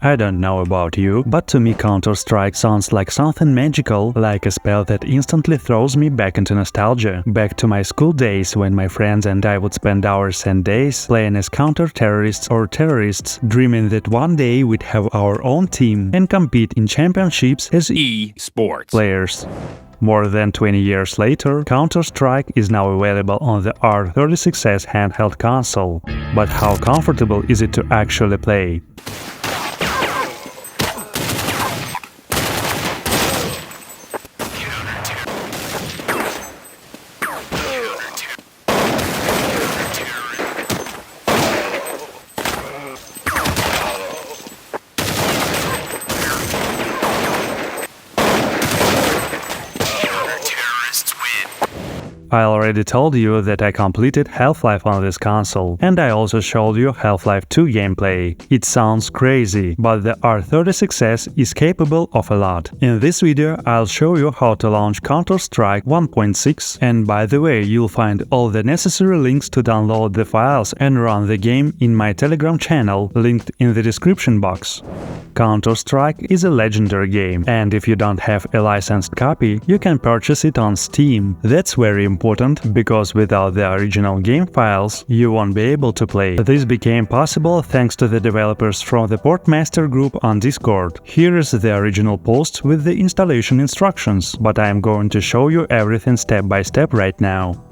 I don't know about you, but to me Counter-Strike sounds like something magical, like a spell that instantly throws me back into nostalgia, back to my school days when my friends and I would spend hours and days playing as counter-terrorists or terrorists, dreaming that one day we'd have our own team and compete in championships as eSports players. More than 20 years later, Counter-Strike is now available on the R36S handheld console. But how comfortable is it to actually play? I already told you that I completed Half-Life on this console, and I also showed you Half-Life 2 gameplay. It sounds crazy, but the R36S is capable of a lot. In this video I'll show you how to launch Counter-Strike 1.6, and by the way, you'll find all the necessary links to download the files and run the game in my Telegram channel, linked in the description box. Counter-Strike is a legendary game, and if you don't have a licensed copy, you can purchase it on Steam. That's very important, because without the original game files, you won't be able to play. This became possible thanks to the developers from the PortMaster group on Discord. Here is the original post with the installation instructions, but I am going to show you everything step by step right now.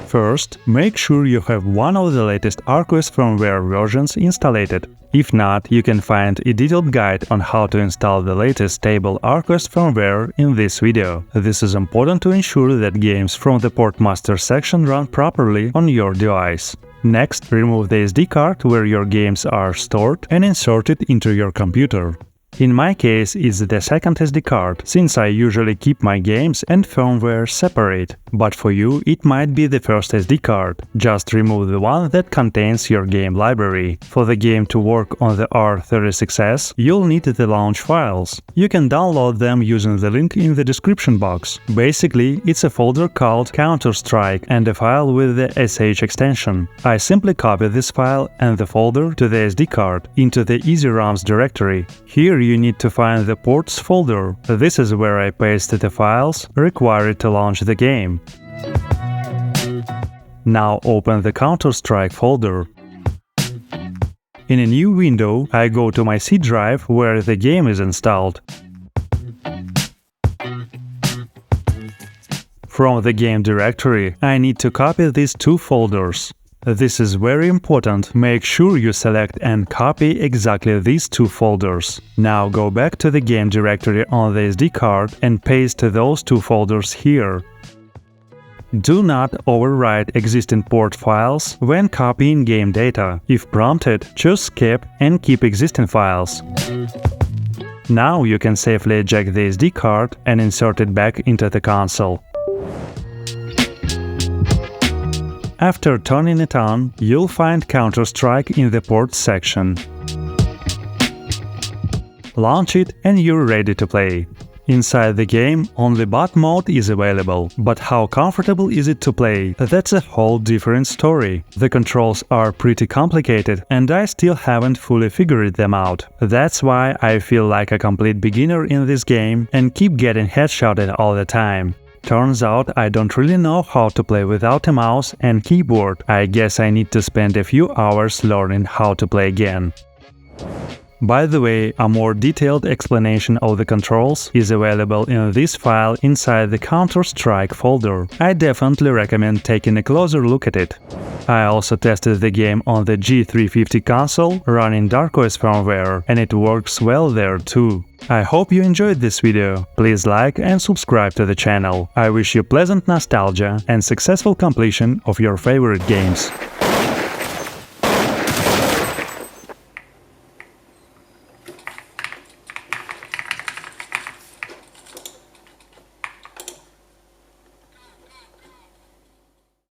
First, make sure you have one of the latest ArkOS firmware versions installed. If not, you can find a detailed guide on how to install the latest stable ArkOS firmware in this video. This is important to ensure that games from the PortMaster section run properly on your device. Next, remove the SD card where your games are stored and insert it into your computer. In my case, it's the second SD card, since I usually keep my games and firmware separate. But for you, it might be the first SD card. Just remove the one that contains your game library. For the game to work on the R36S, you'll need the launch files. You can download them using the link in the description box. Basically, it's a folder called Counter-Strike and a file with the sh extension. I simply copy this file and the folder to the SD card into the EasyROMs directory. Here you need to find the ports folder. This is where I paste the files required to launch the game. Now open the Counter-Strike folder. In a new window, I go to my C drive where the game is installed. From the game directory, I need to copy these two folders. This is very important, make sure you select and copy exactly these two folders. Now go back to the game directory on the SD card and paste those two folders here. Do not overwrite existing port files when copying game data. If prompted, choose Skip and keep existing files. Now you can safely eject the SD card and insert it back into the console. After turning it on, you'll find Counter-Strike in the ports section. Launch it and you're ready to play. Inside the game, only bot mode is available, but how comfortable is it to play? That's a whole different story. The controls are pretty complicated and I still haven't fully figured them out. That's why I feel like a complete beginner in this game and keep getting headshotted all the time. Turns out I don't really know how to play without a mouse and keyboard. I guess I need to spend a few hours learning how to play again. By the way, a more detailed explanation of the controls is available in this file inside the Counter-Strike folder. I definitely recommend taking a closer look at it. I also tested the game on the G350 console running ArkOS firmware, and it works well there too. I hope you enjoyed this video. Please like and subscribe to the channel. I wish you pleasant nostalgia and successful completion of your favorite games.